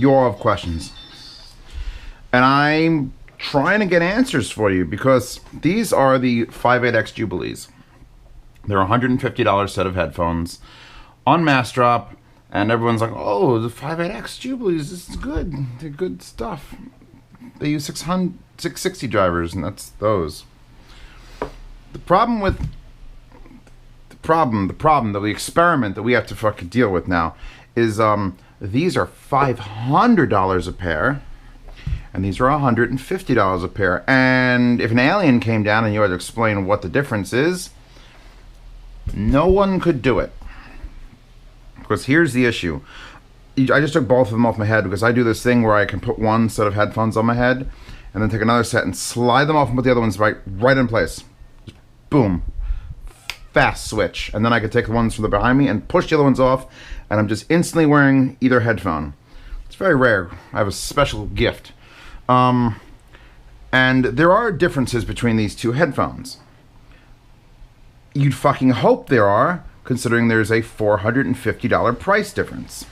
you all have questions. And I'm trying to get answers for you because these are the 58X Jubilees. They're a $150 set of headphones on mass drop, and everyone's like, oh, the 58X Jubilees, this is good. They're good stuff. They use 660 drivers, and that's those. The problem, the experiment that we have to fucking deal with now is these are $500 a pair, and these are $150 a pair. And if an alien came down and you had to explain what the difference is, no one could do it. Because here's the issue. I just took both of them off my head because I do this thing where I can put one set of headphones on my head and then take another set and slide them off and put the other ones right in place. Just boom. Fast switch. And then I could take the ones from the behind me and push the other ones off, and I'm just instantly wearing either headphone. It's very rare. I have a special gift. And there are differences between these two headphones. You'd fucking hope there are, considering there's a $450 price difference.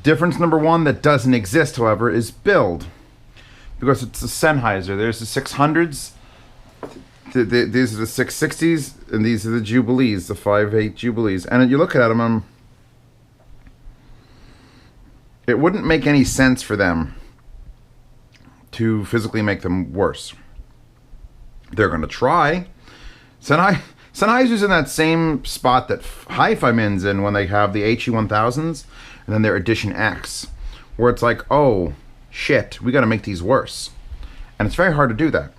Difference number one that doesn't exist, however, is build. Because it's the Sennheiser. There's the 600s, these are the 660s, and these are the Jubilees, the 58 Jubilees. And you look at them, it wouldn't make any sense for them to physically make them worse. They're going to try. Sennheiser's in that same spot that Hi-Fi Min's in when they have the HE1000s and then their Edition X, where it's like, oh shit, we got to make these worse. And it's very hard to do that.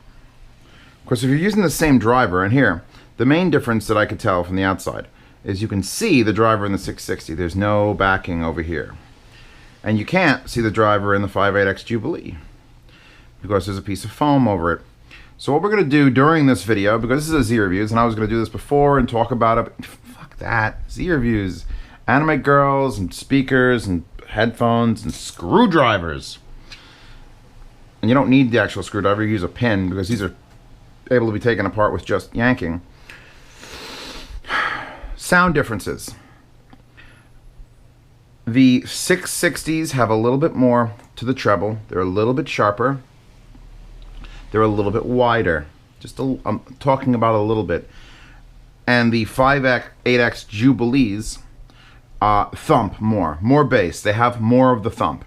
Of course, if you're using the same driver, and here, the main difference that I could tell from the outside is you can see the driver in the 660. There's no backing over here. And you can't see the driver in the 58X Jubilee because there's a piece of foam over it. So what we're going to do during this video, because this is a Z reviews, and I was going to do this before and talk about it, fuck that, Z reviews, anime girls and speakers and headphones and screwdrivers. And you don't need the actual screwdriver, you use a pin because these are able to be taken apart with just yanking. Sound differences. The 660s have a little bit more to the treble. They're a little bit sharper. They're a little bit wider. I'm talking about a little bit. And the 58X Jubilees thump more bass. They have more of the thump.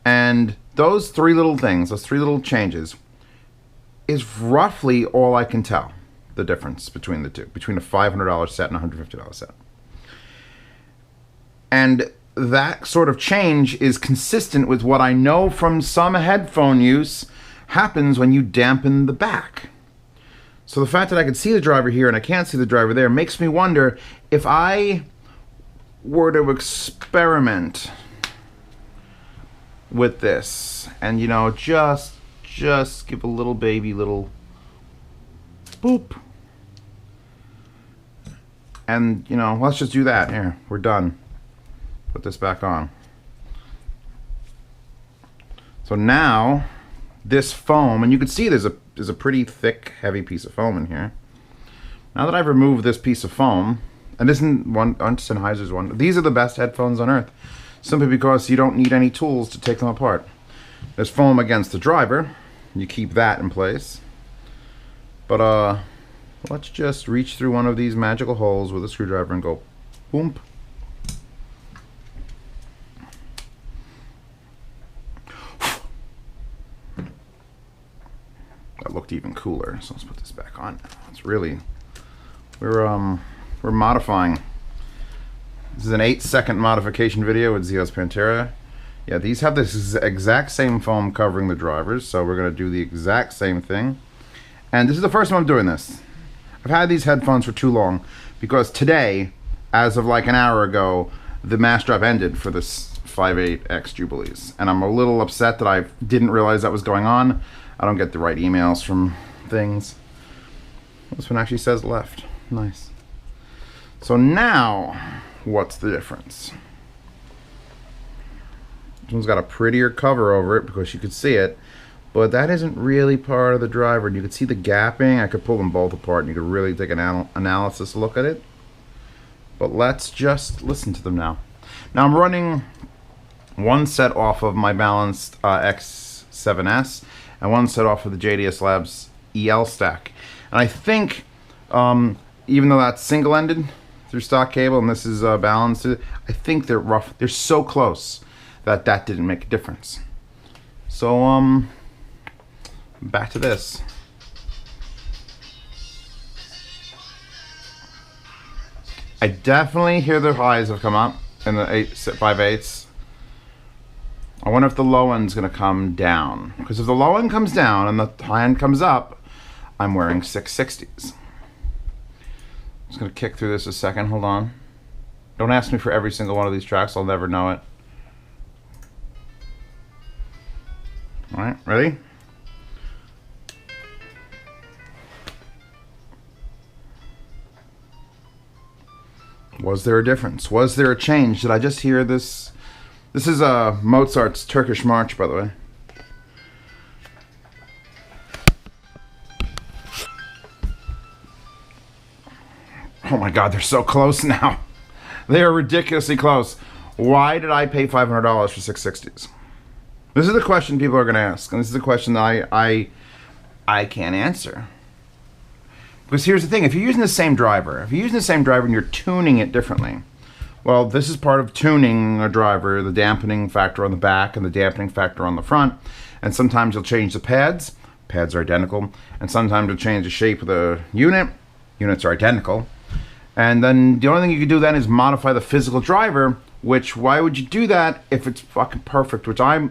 And those three little things, those three little changes, is roughly all I can tell the difference between the two, between a $500 set and a $150 set. And that sort of change is consistent with what I know from some headphone use happens when you dampen the back. So the fact that I can see the driver here and I can't see the driver there makes me wonder if I were to experiment with this and, you know, just give a little baby little boop. And, you know, let's just do that. Here, we're done. Put this back on. So now this foam, and you can see there's a pretty thick, heavy piece of foam in here. Now that I've removed this piece of foam, and this isn't one, Sennheiser's one, these are the best headphones on earth, simply because you don't need any tools to take them apart. There's foam against the driver. You keep that in place. But let's just reach through one of these magical holes with a screwdriver and go boom. That looked even cooler, so let's put this back on. It's really, we're modifying. This is an 8-second modification video with Zeos'y Pantera. Yeah, these have this exact same foam covering the drivers, so we're going to do the exact same thing. And this is the first time I'm doing this. I've had these headphones for too long, because today, as of like an hour ago, the mass drop ended for this 58X Jubilees. And I'm a little upset that I didn't realize that was going on. I don't get the right emails from things. This one actually says left. Nice. So now, what's the difference? This one's got a prettier cover over it because you could see it, but that isn't really part of the driver. You could see the gapping. I could pull them both apart and you could really take an analysis look at it. But let's just listen to them now. Now I'm running one set off of my balanced X7S, and one set off of the JDS Labs EL stack. And I think, even though that's single-ended through stock cable and this is balanced, I think they're rough. They're so close that that didn't make a difference. So, back to this. I definitely hear the highs have come up in the 5/8. I wonder if the low end's going to come down. Because if the low end comes down and the high end comes up, I'm wearing 660s. I'm just going to kick through this a second. Hold on. Don't ask me for every single one of these tracks. I'll never know it. Alright, ready? Was there a difference? Was there a change? Did I just hear this? This is Mozart's Turkish March, by the way. Oh my God, they're so close now. They are ridiculously close. Why did I pay $500 for 660s? This is the question people are going to ask, and this is the question that I can't answer. Because here's the thing, if you're using the same driver, and you're tuning it differently, well, this is part of tuning a driver, the dampening factor on the back and the dampening factor on the front, and sometimes you'll change the pads are identical, and sometimes you'll change the shape of the units are identical, and then the only thing you can do then is modify the physical driver, which, why would you do that if it's fucking perfect, which the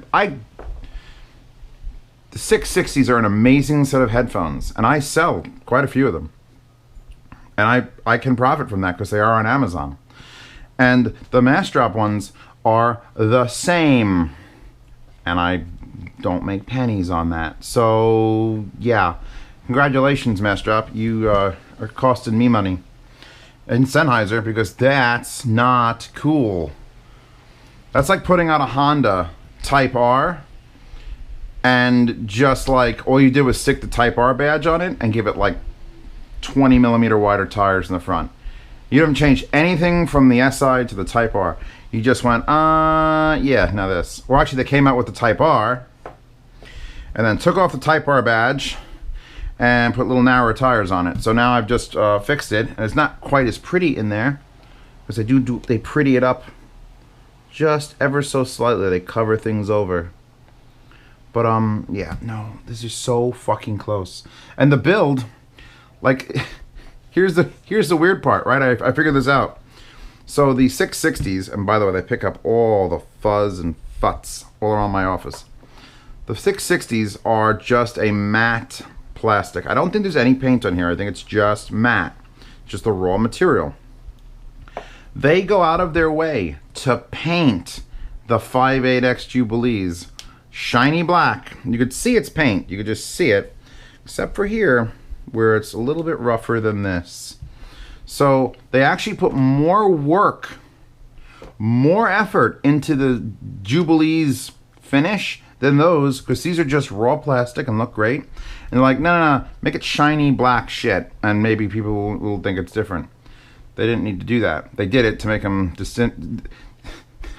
660s are an amazing set of headphones, and I sell quite a few of them. And I can profit from that because they are on Amazon. And the Mass Drop ones are the same. And I don't make pennies on that. So, yeah. Congratulations, Mass Drop. You are costing me money. And Sennheiser, because that's not cool. That's like putting out a Honda Type R, and just like all you did was stick the Type R badge on it and give it like 20 millimeter wider tires in the front. You haven't changed anything from the SI to the Type R. You just went, yeah, now this. Or actually, they came out with the Type R and then took off the Type R badge and put little narrower tires on it. So now I've just fixed it, and it's not quite as pretty in there because they pretty it up just ever so slightly. They cover things over. But yeah, no, this is so fucking close. And the build, like, here's the weird part, right? I figured this out. So the 660s, and by the way, they pick up all the fuzz and futs all around my office. The 660s are just a matte plastic. I don't think there's any paint on here. I think it's just matte, just the raw material. They go out of their way to paint the 58X Jubilees shiny black. You could see its paint. You could just see it, except for here, where it's a little bit rougher than this. So they actually put more work, more effort into the Jubilee's finish than those, because these are just raw plastic and look great. And they're like, no, make it shiny black shit, and maybe people will think it's different. They didn't need to do that. They did it to make them distinct.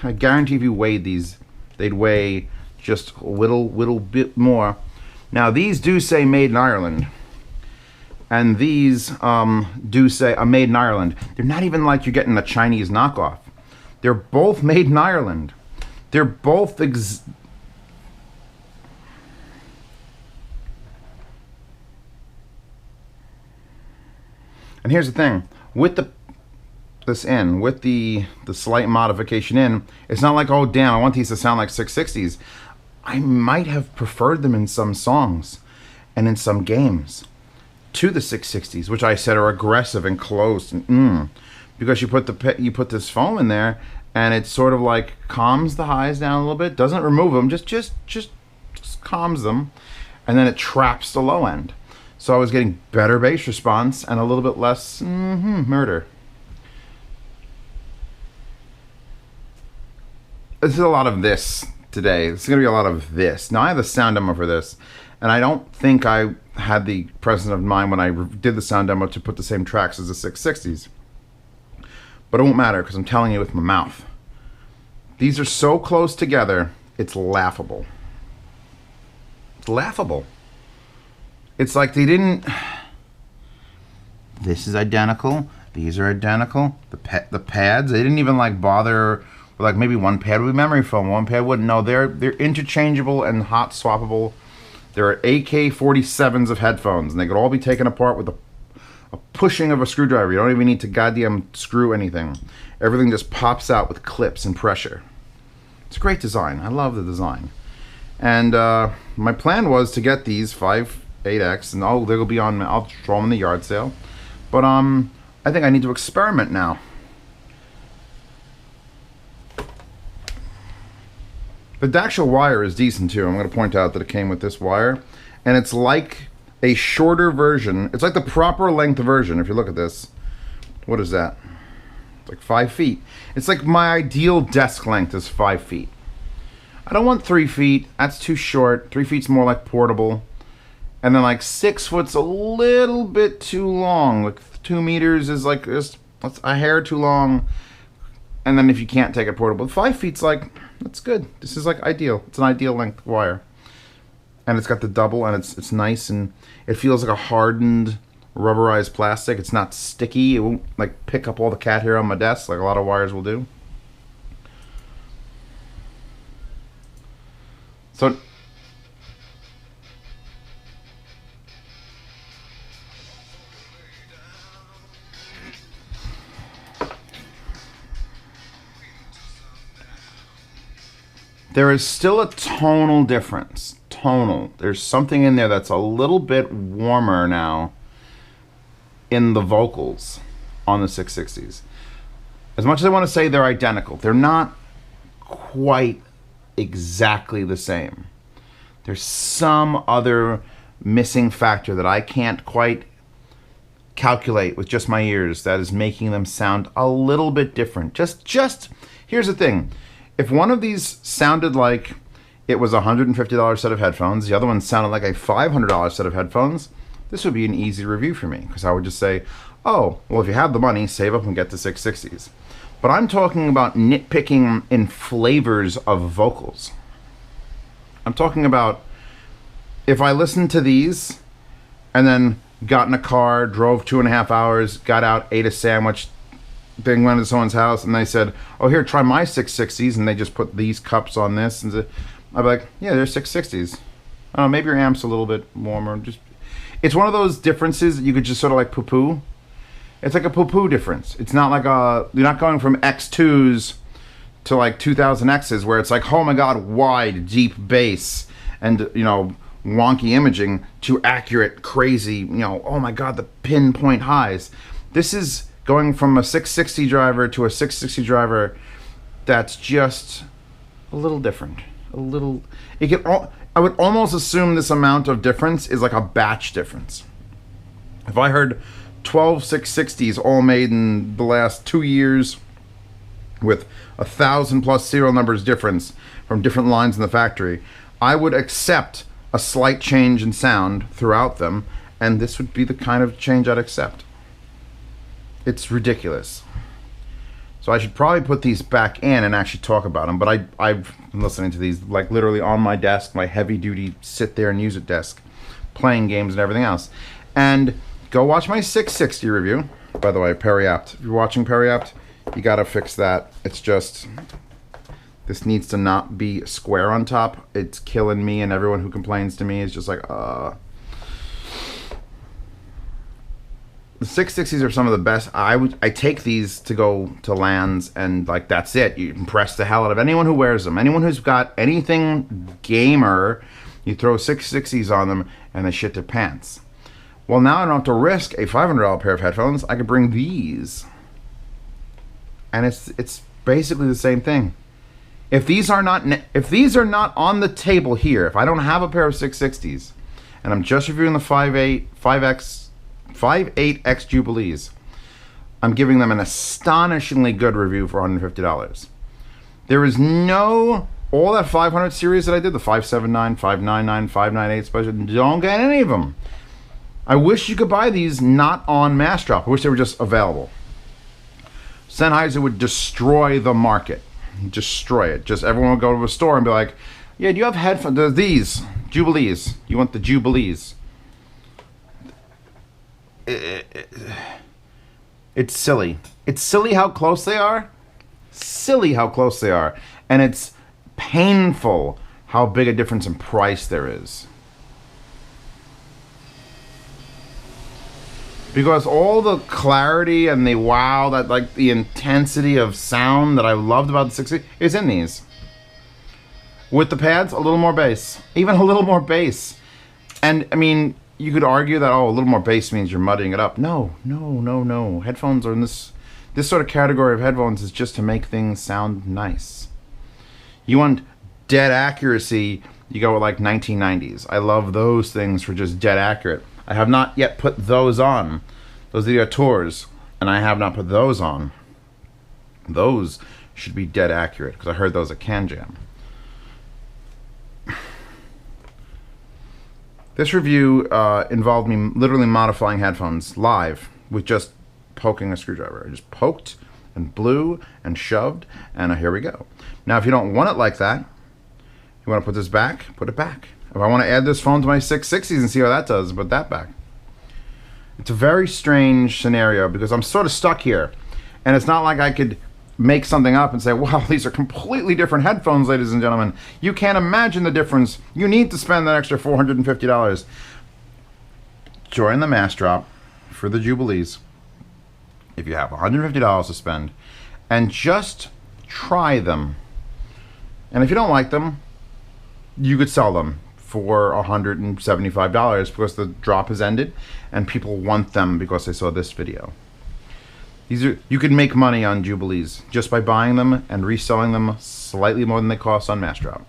I guarantee if you weighed these, they'd weigh just a little bit more. Now these do say made in Ireland, and these do say made in Ireland. They're not even like you're getting a Chinese knockoff. They're both made in Ireland. They're both and here's the thing, with the slight modification in, it's not like, oh damn, I want these to sound like 660s. I might have preferred them in some songs and in some games to the 660s, which I said are aggressive and close, and because you put this foam in there, and it sort of like calms the highs down a little bit, doesn't remove them, just calms them, and then it traps the low end. So I was getting better bass response and a little bit less murder. This is a lot of this today. This is going to be a lot of this. Now I have the sound demo for this, and I don't think I had the presence of mind when I did the sound demo to put the same tracks as the 660s. But it won't matter because I'm telling you with my mouth. These are so close together, it's laughable. It's laughable. It's like they didn't... This is identical. These are identical. The pads, they didn't even like bother... Like maybe one pad would be memory foam, one pad wouldn't. No, they're interchangeable and hot swappable. There are AK-47s of headphones, and they could all be taken apart with a pushing of a screwdriver. You don't even need to goddamn screw anything. Everything just pops out with clips and pressure. It's a great design. I love the design. And my plan was to get these 58X, and they'll be on. I'll throw them in the yard sale. But I think I need to experiment now. The actual wire is decent too. I'm going to point out that it came with this wire, and it's like a shorter version. It's like the proper length version. If you look at this, what is that? It's like 5 feet. It's like my ideal desk length is 5 feet. I don't want 3 feet. That's too short. 3 feet's more like portable. And then like 6 foot's a little bit too long. Like 2 meters is like just a hair too long. And then if you can't take it portable, 5 feet's like, that's good. This is like ideal. It's an ideal length wire. And it's got the double, and it's nice, and it feels like a hardened rubberized plastic. It's not sticky. It won't like pick up all the cat hair on my desk like a lot of wires will do. So there is still a tonal difference. There's something in there that's a little bit warmer now in the vocals on the 660s. As much as I want to say they're identical, they're not quite exactly the same. There's some other missing factor that I can't quite calculate with just my ears that is making them sound a little bit different. Just here's the thing. If one of these sounded like it was a $150 set of headphones, the other one sounded like a $500 set of headphones, this would be an easy review for me, because I would just say, oh, well, if you have the money, save up and get the 660s. But I'm talking about nitpicking in flavors of vocals. I'm talking about if I listened to these and then got in a car, drove 2.5 hours, got out, ate a sandwich, then went to someone's house and they said, oh, here, try my 660s, and they just put these cups on this, and I'd be like, yeah, they're 660s. I don't know, maybe your amp's a little bit warmer. It's one of those differences that you could just sort of like poo-poo. It's like a poo-poo difference. It's not like you're not going from X2s to like 2000Xs where it's like, oh my God, wide, deep bass and, you know, wonky imaging to accurate, crazy, you know, oh my God, the pinpoint highs. This is going from a 660 driver to a 660 driver that's just a little different. I would almost assume this amount of difference is like a batch difference. If I heard 12 660s all made in the last 2 years with 1,000+ serial numbers difference from different lines in the factory, I would accept a slight change in sound throughout them, and this would be the kind of change I'd accept. It's ridiculous. So I should probably put these back in and actually talk about them, but I've been listening to these like literally on my desk, my heavy duty sit there and use it desk, playing games and everything else. And go watch my 660 review. By the way, Periapt. If you're watching Periapt, you gotta fix that. It's just, this needs to not be square on top. It's killing me, and everyone who complains to me is just like, The 660s are some of the best. I take these to go to LANs, and like that's it. You impress the hell out of anyone who wears them. Anyone who's got anything gamer, you throw 660s on them and they shit their pants. Well, now I don't have to risk a $500 pair of headphones. I could bring these, and it's basically the same thing. If these are not on the table here, if I don't have a pair of 660s, and I'm just reviewing the 58X Jubilees, I'm giving them an astonishingly good review for $150. There is no, all that 500 series that I did, the 579, 599, 598 special, don't get any of them. I wish you could buy these not on Mass Drop. I wish they were just available. Sennheiser would destroy the market. He'd destroy it. Just everyone would go to a store and be like, yeah, do you have headphones? There's these. Jubilees. You want the Jubilees. It's silly. It's silly how close they are. Silly how close they are. And it's painful how big a difference in price there is. Because all the clarity and the wow, that like the intensity of sound that I loved about the 660 is in these. With the pads, a little more bass. Even a little more bass. And I mean, you could argue that, oh, a little more bass means you're muddying it up. No. Headphones are in this sort of category of headphones is just to make things sound nice. You want dead accuracy, you go with like 1990s. I love those things for just dead accurate. I have not yet put those on. Those are the Tours, and I have not put those on. Those should be dead accurate, because I heard those at Can Jam. This review involved me literally modifying headphones live with just poking a screwdriver. I just poked and blew and shoved, and here we go. Now, if you don't want it like that, you want to put this back, put it back. If I want to add this phone to my 660s and see how that does, put that back. It's a very strange scenario because I'm sort of stuck here. And it's not like I could make something up and say, wow, these are completely different headphones, ladies and gentlemen. You can't imagine the difference. You need to spend that extra $450. Join the mass drop for the Jubilees if you have $150 to spend and just try them. And if you don't like them, you could sell them for $175 because the drop has ended and people want them because they saw this video. You can make money on Jubilees just by buying them and reselling them slightly more than they cost on mass drop.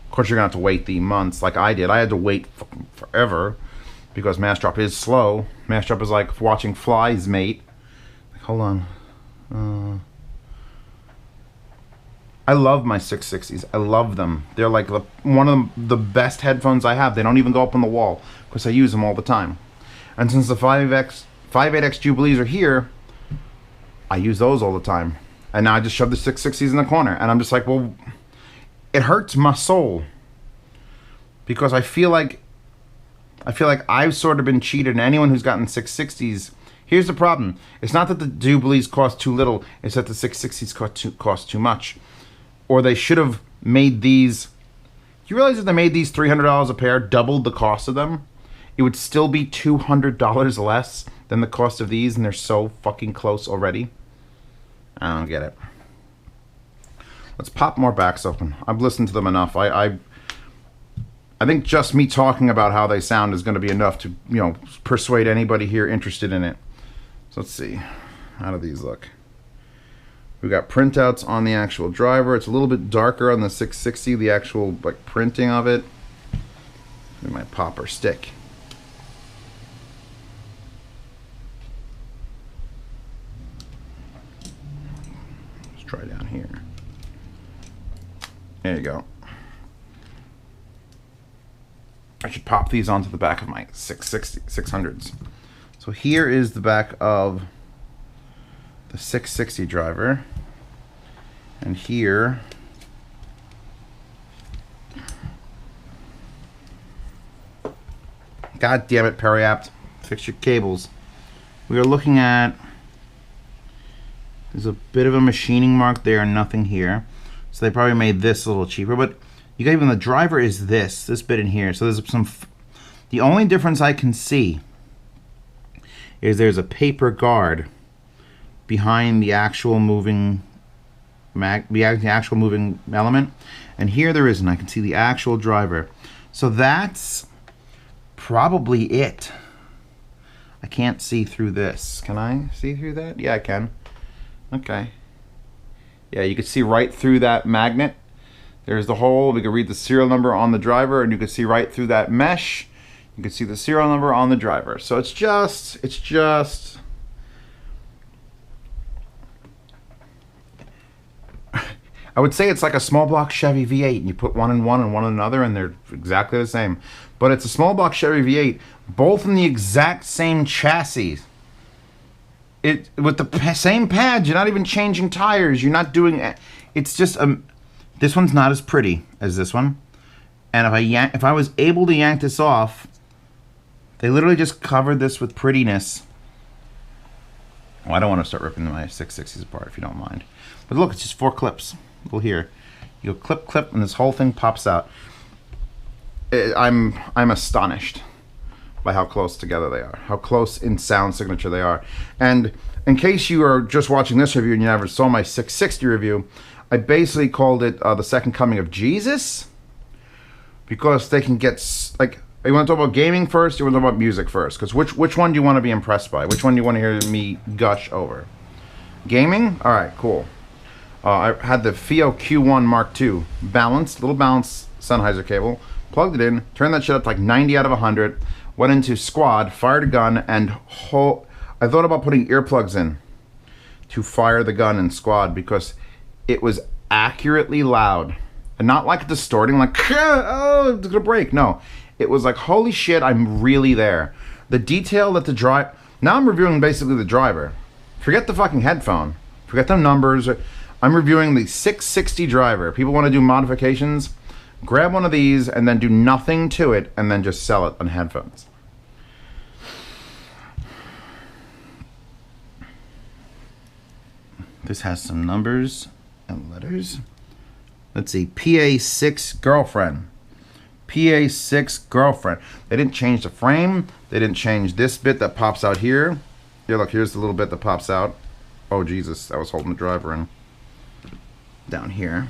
Of course, you're gonna have to wait the months like I did. I had to wait forever because mass drop is slow. Mass drop is like watching flies mate. Like, hold on. I love my 660s. I love them. They're like one of the best headphones I have. They don't even go up on the wall because I use them all the time. And since the 58X Jubilees are here, I use those all the time. And now I just shove the 660s in the corner. And I'm just like, well, it hurts my soul. Because I feel like I've sort of been cheated. And anyone who's gotten 660s, here's the problem. It's not that the Jubilees cost too little. It's that the 660s cost too much. Or they should have made these. Do you realize if they made these $300 a pair, doubled the cost of them, it would still be $200 less than the cost of these, and they're so fucking close already? I don't get it. Let's pop more backs open. I've listened to them enough. I think just me talking about how they sound is going to be enough to, you know, persuade anybody here interested in it. So let's see. How do these look? We've got printouts on the actual driver. It's a little bit darker on the 660, the actual like printing of it. We might pop or stick. Let's try down here. There you go. I should pop these onto the back of my 600s. So here is the back of the 660 driver. And here God damn it, Periapt, fix your cables. We are looking at, there's a bit of a machining mark there, nothing here. So they probably made this a little cheaper, but you got even the driver is this bit in here. So there's some, the only difference I can see is there's a paper guard behind the actual moving element, and here there isn't. I can see the actual driver. So that's probably it. I can't see through this. Can I see through that? Yeah, I can. Okay. Yeah, you can see right through that magnet. There's the hole. We can read the serial number on the driver, and you can see right through that mesh. You can see the serial number on the driver. So it's just I would say it's like a small block Chevy V8, and you put one in one and one in another, and they're exactly the same. But it's a small block Chevy V8, both in the exact same chassis. With the same pads. You're not even changing tires. You're not doing. it's just this one's not as pretty as this one. And if I was able to yank this off, they literally just covered this with prettiness. Oh, I don't want to start ripping my 660s apart if you don't mind. But look, it's just 4 clips. Well, here, you go clip, clip, and this whole thing pops out. I'm astonished by how close together they are, how close in sound signature they are. And in case you are just watching this review and you never saw my 660 review, I basically called it the second coming of Jesus, because they can get, like, you want to talk about gaming first, you want to talk about music first? Because which one do you want to be impressed by? Which one do you want to hear me gush over? Gaming? All right, cool. I had the FIO Q1 Mark II, balanced, little balanced Sennheiser cable, plugged it in, turned that shit up to like 90 out of 100, went into squad, fired a gun, and I thought about putting earplugs in to fire the gun in squad because it was accurately loud. And not like distorting, like, oh, it's gonna break. No, it was like, holy shit, I'm really there. The detail that the now I'm reviewing basically the driver. Forget the fucking headphone. Forget the numbers. I'm reviewing the 660 driver. People want to do modifications, grab one of these and then do nothing to it and then just sell it on headphones. This has some numbers and letters. Let's see, PA6 girlfriend. PA6 girlfriend. They didn't change the frame. They didn't change this bit that pops out here. Here, look, here's the little bit that pops out. Oh, Jesus, I was holding the driver in. Down here.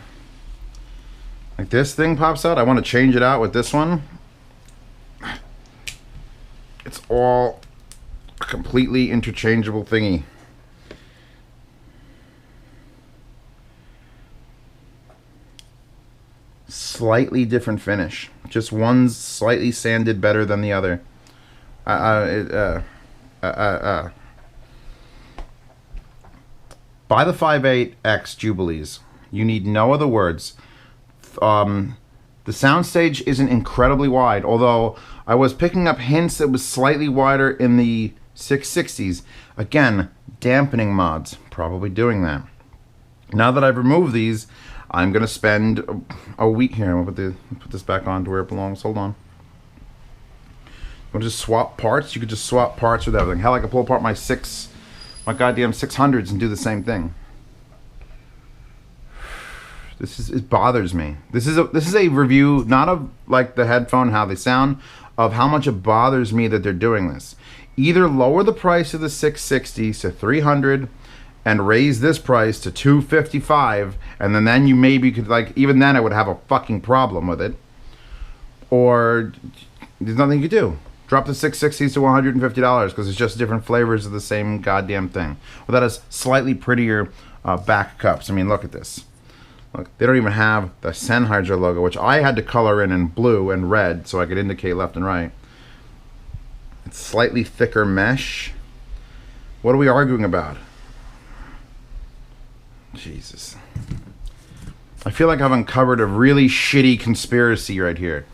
Like this thing pops out. I want to change it out with this one. It's all a completely interchangeable thingy. Slightly different finish. Just one's slightly sanded better than the other. Buy the 58X Jubilees. You need no other words. The soundstage isn't incredibly wide, although I was picking up hints that was slightly wider in the 660s. Again, dampening mods, probably doing that. Now that I've removed these, I'm gonna spend a week here. I'm gonna put this back on to where it belongs. Hold on. You wanna just swap parts? You could just swap parts with everything. Hell, I could pull apart my goddamn 600s and do the same thing. It bothers me. This is a review not of like the headphone, how they sound, of how much it bothers me that they're doing this. Either lower the price of the 660s to 300 and raise this price to 255, and then you maybe could, like, even then I would have a fucking problem with it. Or there's nothing you could do. Drop the 660s to $150 because it's just different flavors of the same goddamn thing. Well, that has slightly prettier back cups. I mean, look at this. Look, they don't even have the Sennheiser logo, which I had to color in blue and red so I could indicate left and right. It's slightly thicker mesh. What are we arguing about? Jesus. I feel like I've uncovered a really shitty conspiracy right here.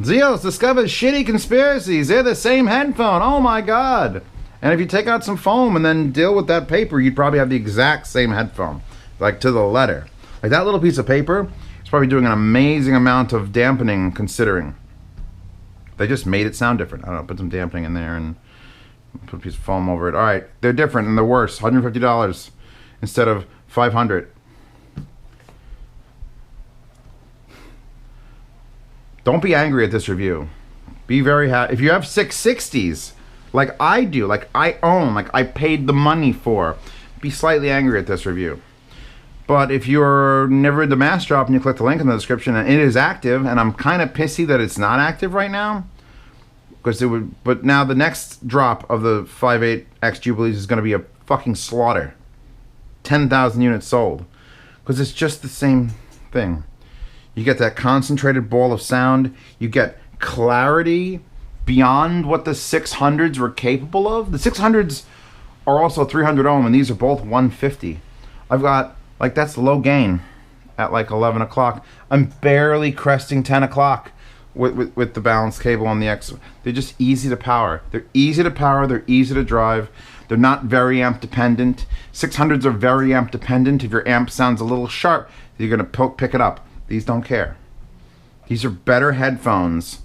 Zeos discovers shitty conspiracies. They're the same headphone. Oh my god. And if you take out some foam and then deal with that paper, you'd probably have the exact same headphone. Like to the letter. Like that little piece of paper is probably doing an amazing amount of dampening considering. They just made it sound different. I don't know, put some dampening in there and put a piece of foam over it. Alright, they're different and they're worse. $150 instead of $500. Don't be angry at this review. Be very happy. If you have 660s, like I do, like I own, like I paid the money for, be slightly angry at this review. But if you're never the mass drop and you click the link in the description and it is active, and I'm kind of pissy that it's not active right now, because it would. But now the next drop of the 58X Jubilees is going to be a fucking slaughter. 10,000 units sold, because it's just the same thing. You get that concentrated ball of sound. You get clarity beyond what the 600s were capable of. The 600s are also 300 ohm, and these are both 150. I've got, like, that's low gain at like 11 o'clock. I'm barely cresting 10 o'clock. with the balance cable on the X. They're just easy to power. They're easy to power. They're easy to drive. They're not very amp dependent. 600s are very amp dependent. If your amp sounds a little sharp, you're gonna pick it up. These don't care. These are better headphones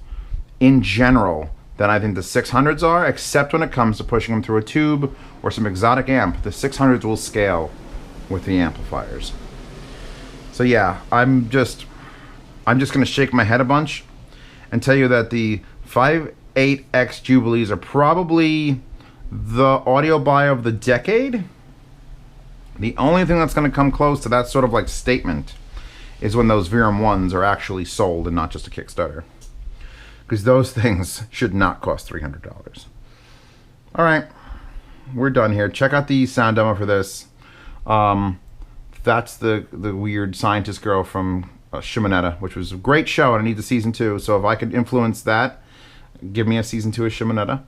in general than I think the 600s are, except when it comes to pushing them through a tube or some exotic amp. The 600s will scale with the amplifiers. So yeah, I'm just gonna shake my head a bunch and tell you that the 58X Jubilees are probably the audio buy of the decade. The only thing that's gonna come close to that sort of like statement is when those VRM 1s are actually sold and not just a Kickstarter. Because those things should not cost $300. All right, we're done here. Check out the sound demo for this. That's the weird scientist girl from Shimonetta, which was a great show, and I need the season 2. So if I could influence that, give me a season 2 of Shimonetta.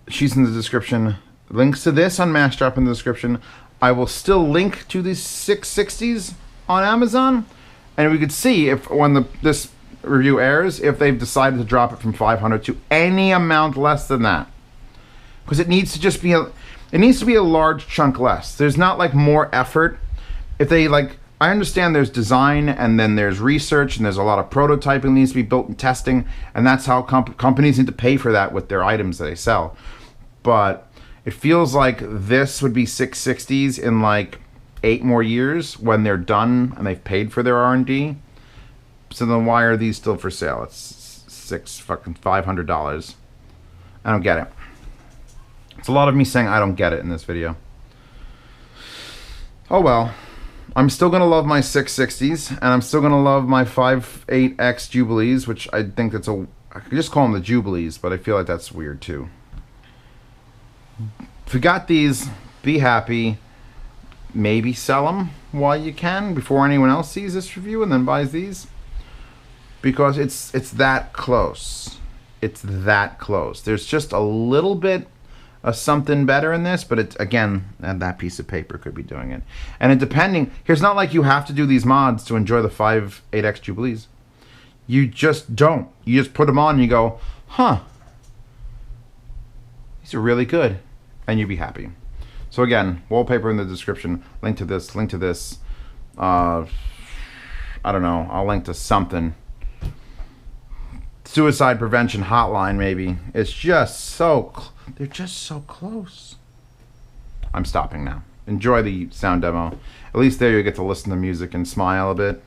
She's in the description. Links to this on Massdrop in the description. I will still link to the 660s on Amazon, and we could see if when this review airs, if they've decided to drop it from 500 to any amount less than that, because it needs to just be a large chunk less. There's not like more effort. If they like, I understand there's design and then there's research and there's a lot of prototyping that needs to be built and testing, and that's how companies need to pay for that with their items that they sell. But it feels like this would be 660s in like 8 more years when they're done and they've paid for their R&D. So then why are these still for sale? It's $500. I don't get it. It's a lot of me saying I don't get it in this video. Oh well. I'm still going to love my 660s, and I'm still going to love my 58X Jubilees, which I think that's I could just call them the Jubilees, but I feel like that's weird too. If you got these, be happy. Maybe sell them while you can before anyone else sees this review and then buys these. Because it's that close. It's that close. There's just a little bit of something better in this, but it's, again, that piece of paper could be doing it. And it's not like you have to do these mods to enjoy the 58X Jubilees. You just don't. You just put them on and you go, huh, these are really good. And you'd be happy. So again, wallpaper in the description, link to this, I don't know, I'll link to something. Suicide prevention hotline, maybe. It's just they're just so close. I'm stopping now. Enjoy the sound demo. At least there you get to listen to music and smile a bit.